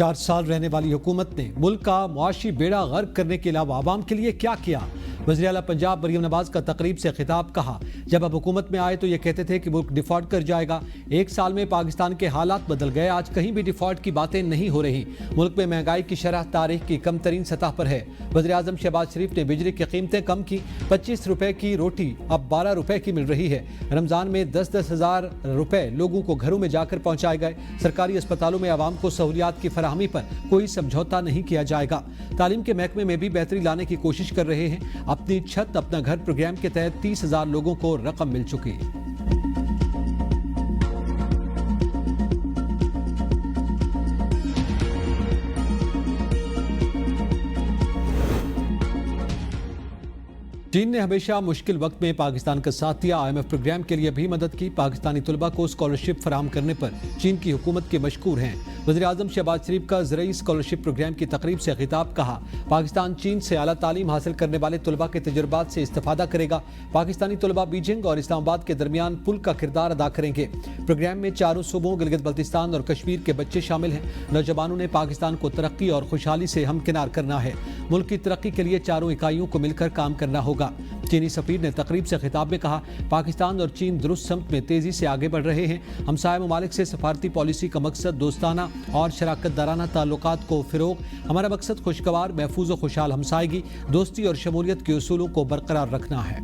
4 साल रहने वाली हुकूमत ने मुल्क का मुआशी बेड़ा गर्क करने के अलावा आवाम के लिए क्या किया। वज़ीर आला पंजाब मरियम नवाज का तकरीब से खिताब, कहा जब अब हुकूमत में आए तो ये कहते थे कि मुल्क डिफॉल्ट कर जाएगा। 1 साल में पाकिस्तान के हालात बदल गए, आज कहीं भी डिफॉल्ट की बातें नहीं हो रही। मुल्क में महंगाई की शरह तारीख की कम तरीन सतह पर है। वज़ीर आज़म शहबाज शरीफ ने बिजली की कीमतें कम की, 25 रुपए की रोटी अब 12 रुपए की मिल रही है। रमजान में 10-10 हज़ार रुपए लोगों को घरों में जाकर पहुंचाए गए। सरकारी अस्पतालों में आवाम को सहूलियात की फराहमी पर कोई समझौता नहीं किया जाएगा। तालीम के महकमे में भी बेहतरी लाने की कोशिश कर रहे हैं। अपनी छत अपना घर प्रोग्राम के तहत 30,000 लोगों को रकम मिल चुकी। चीन ने हमेशा मुश्किल वक्त में पाकिस्तान का साथ दिया। IMF प्रोग्राम के लिए भी मदद की। पाकिस्तानी तुलबा को स्कॉलरशिप फराहम करने पर चीन की हुकूमत के मशकूर हैं। वज़ीर आज़म शहबाज शरीफ का ज़रई स्कॉलरशिप प्रोग्राम की तकरीब से खिताब, कहा पाकिस्तान चीन से आला तालीम हासिल करने वाले तुलबा के तजुर्बात से इस्तेफादा करेगा। पाकिस्तानी तुलबा बीजिंग और इस्लामाबाद के दरमियान पुल का किरदार अदा करेंगे। प्रोग्राम में 4 सूबों गिलगित बल्तिस्तान और कश्मीर के बच्चे शामिल हैं। नौजवानों ने पाकिस्तान को तरक्की और खुशहाली से हमकिनार करना है। मुल्क की तरक्की के लिए चारों इकाइयों को मिलकर काम करना होगा। चीनी सफीर ने तकरीब से खिताब में कहा पाकिस्तान और चीन दुरुस्त समत में तेजी से आगे बढ़ रहे हैं। हमसाय ममालिक से सफारती पॉलिसी का मकसद दोस्ताना और शराकत दाराना ताल्लुकात को फिरोग। हमारा मकसद खुशगवार, महफूज और खुशहाल हमसायगी, दोस्ती और शमूलियत के उसूलों को बरकरार रखना है।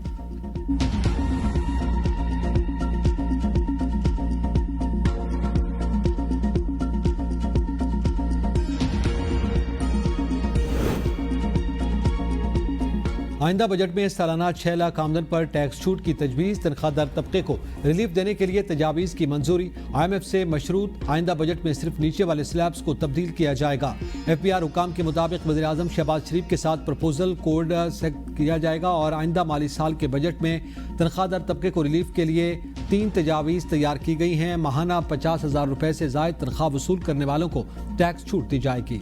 आइंदा बजट में सालाना 6 लाख आमदन पर टैक्स छूट की तजवीज़। तनख्वाहदार तबके को रिलीफ देने के लिए तजावीज़ की मंजूरी। IMF से मशरूत आइंदा बजट में सिर्फ नीचे वाले स्लैब्स को तब्दील किया जाएगा। FBR हुकाम के मुताबिक वज़ीर आज़म शहबाज शरीफ के साथ प्रपोजल कोड से किया जाएगा और आइंदा माली साल के बजट में तनख्वाहदार तबके को रिलीफ के लिए 3 तजावीज़ तैयार की गई हैं। माहाना 50,000 रुपए से ज़ायद तनख्वाह वसूल करने वालों को टैक्स छूट दी जाएगी।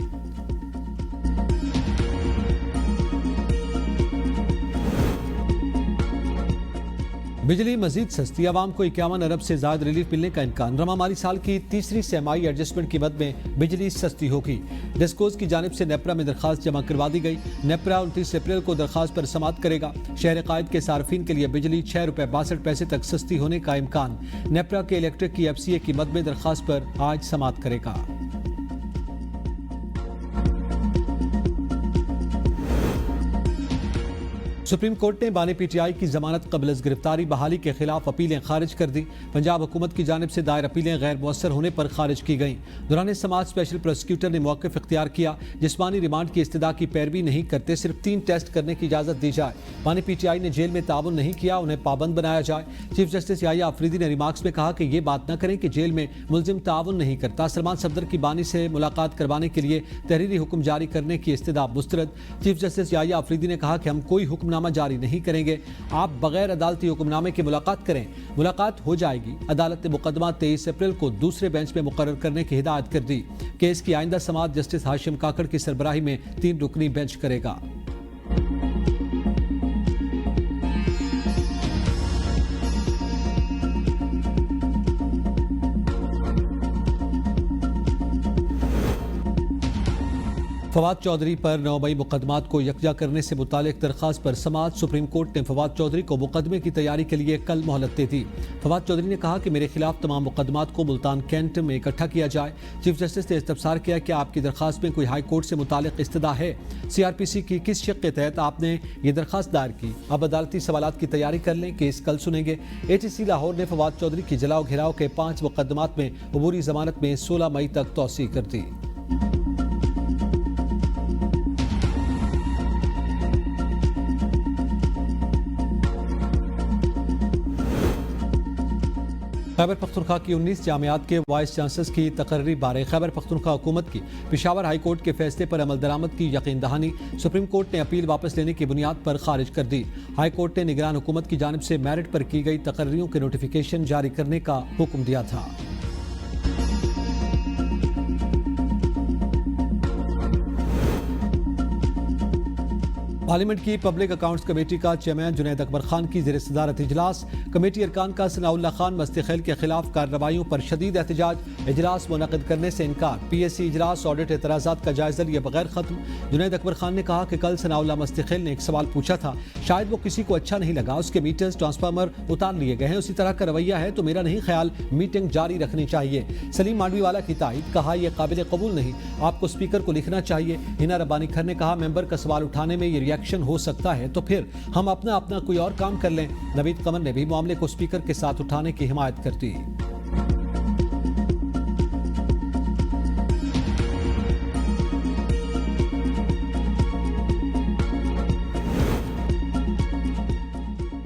बिजली मजीद सस्ती, आवाम को 51 अरब से ज्यादा रिलीफ मिलने का इम्कान। रमा माली साल की तीसरी सेमाई एडजस्टमेंट की मद में बिजली सस्ती होगी। डिस्कोज की जानिब से नेपरा में दरखास्त जमा करवा दी गई। नेपरा 29 अप्रैल को दरखास्त पर समाअत करेगा। शहर कायद के सार्फिन के लिए बिजली 6 रुपए 62 पैसे तक सस्ती होने का इम्कान। नेपरा के इलेक्ट्रिक की FCA की मद में दरखास्त पर आज समाअत करेगा। सुप्रीम कोर्ट ने बानी PTI की जमानत कबल अज़ गिरफ्तारी बहाली के खिलाफ अपीलें खारिज कर दी। पंजाब हुकूमत की जानिब से दायर अपीलें गैर मुअस्सर होने पर खारिज की गईं। दौरान समाज स्पेशल प्रोसिक्यूटर ने मौक़िफ़ इख्तियार किया, जिस्मानी रिमांड की इस्तदा की पैरवी नहीं करते, सिर्फ 3 टेस्ट करने की इजाज़त दी जाए। बानी PTI ने जेल में ताउन नहीं किया, उन्हें पाबंद बनाया जाए। चीफ जस्टिस याहिया अफरीदी ने रिमार्क्स में कहा कि ये बात न करें कि जेल में मुलजिम ताउन नहीं करता। सलमान सफदर की बानी से मुलाकात करवाने के लिए तहरीरी हुक्म जारी करने की इस्तदा मुस्तरद। चीफ जस्टिस याहिया अफरीदी ने कहा कि हम कोई हुक्म जारी नहीं करेंगे, आप बगैर अदालती हुक्मनामे के मुलाकात करें। मुलाकात हो जाएगी। अदालत ने मुकदमा 23 अप्रैल को दूसरे बेंच में मुकर्रर करने की हिदायत कर दी। केस की आइंदा समाअत जस्टिस हाशिम काकड़ की सरबराही में 3 रुकनी बेंच करेगा। फवाद चौधरी पर 9 मई मुकदमात को यकजा करने से मुतालिक दरखास्त पर समाअत। सुप्रीम कोर्ट ने फवाद चौधरी को मुकदमे की तैयारी के लिए कल मोहलत दे दी। फवाद चौधरी ने कहा कि मेरे खिलाफ तमाम मुकदमात को मुल्तान कैंट में इकट्ठा किया जाए। चीफ जस्टिस ने इस्तफसार किया कि आपकी दरखास्त में कोई हाई कोर्ट से मुतालिक इस्तदा है। CRPC की किस शक के तहत आपने ये दरखास्त दायर की? अब अदालती सवालात की तैयारी कर लें, केस कल सुनेंगे। ATC लाहौर ने फवाद चौधरी की जलाओ घिराव के 5 मुकदमात में अबूरी जमानत में 16 मई तक तौसीह कर दी। खैबर पख्तूनख्वा की 19 जामियात के वाइस चांसलर्स की तकर्री बारे खैबर पख्तूनख्वा हुकूमत की पेशावर हाई कोर्ट के फैसले पर अमल दरामद की यकीन दहानी। सुप्रीम कोर्ट ने अपील वापस लेने की बुनियाद पर खारिज कर दी। हाई कोर्ट ने निगरान हुकूमत की जानिब से मेरिट पर की गई तकर्रियों के नोटिफिकेशन जारी करने का हुक्म दिया था। पार्लियामेंट की पब्लिक अकाउंट्स कमेटी का चेयरमैन जुनैद अकबर खान की ज़ेर सदारत इजलास। कमेटी अरकान का सनाउल्लाह खान मस्तिखेल के खिलाफ कार्रवाइयों पर शदीद एहतजाज। इजलास मुनक़िद करने से इनकार। PSC इजलास ऑडिट एतराज़ात का जायजा लिए बगैर खत्म। जुनैद अकबर खान ने कहा कि कल सनाउल्लाह मस्तिखेल ने एक सवाल पूछा था, शायद वो किसी को अच्छा नहीं लगा, उसके मीटर्स ट्रांसफार्मर उतार लिए गए हैं, उसी तरह का रवैया है तो मेरा नहीं ख्याल मीटिंग जारी रखनी चाहिए। सलीम मांडवीवाला की तायद। कहा यह काबिल कबूल नहीं, आपको स्पीकर को लिखना चाहिए। हिना रब्बानी खर ने कहा मेंबर का सवाल उठाने में ये रिएक्शन हो सकता है तो फिर हम अपना कोई और काम कर लें। नवीद कमर ने भी मामले को स्पीकर के साथ उठाने की हिमायत कर दी।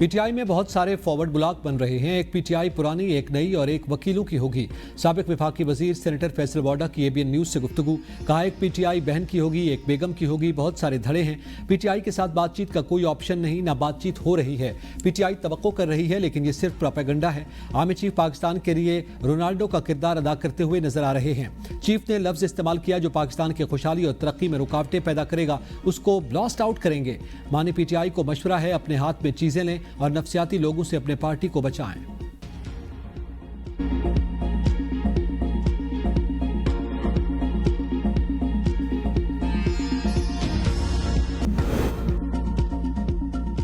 PTI में बहुत सारे फॉरवर्ड ब्लॉक बन रहे हैं। एक PTI पुरानी, एक नई और एक वकीलों की होगी। साबिक विफाकी वजीर सेनेटर फैसल वाडा की ABN न्यूज़ से गुफ्तगू। कहा एक PTI बहन की होगी, एक बेगम की होगी। बहुत सारे धड़े हैं। PTI के साथ बातचीत का कोई ऑप्शन नहीं, ना बातचीत हो रही है। PTI तवक्को कर रही है लेकिन ये सिर्फ प्रोपेगेंडा है। आर्मी चीफ पाकिस्तान के लिए रोनाल्डो का किरदार अदा करते हुए नजर आ रहे हैं। चीफ ने लफ्ज इस्तेमाल किया जो पाकिस्तान की खुशहाली और तरक्की में रुकावटें पैदा करेगा उसको ब्लास्ट आउट करेंगे। मानी PTI को मशवरा है अपने हाथ में चीजें लें और नफसियाती लोगों से अपने पार्टी को बचाएं।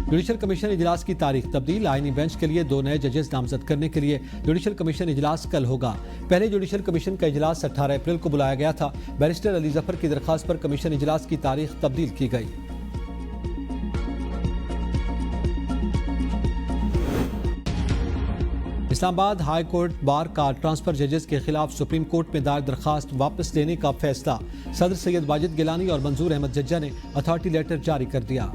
जुडिशल कमीशन इजलास की तारीख तब्दील। आईनी बेंच के लिए 2 नए जजेस नामजद करने के लिए जुडिशल कमीशन इजलास कल होगा। पहले जुडिशल कमीशन का इजलास 18 अप्रैल को बुलाया गया था। बैरिस्टर अली जफर की दरखास्त पर कमीशन इजलास की तारीख तब्दील की गई। इस्लामाबाद हाई कोर्ट बार का ट्रांसफर जजेस के खिलाफ सुप्रीम कोर्ट में दायर दरखास्त वापस लेने का फैसला। सदर सैयद वाजिद गिलानी और मंजूर अहमद जज्जा ने अथॉरिटी लेटर जारी कर दिया।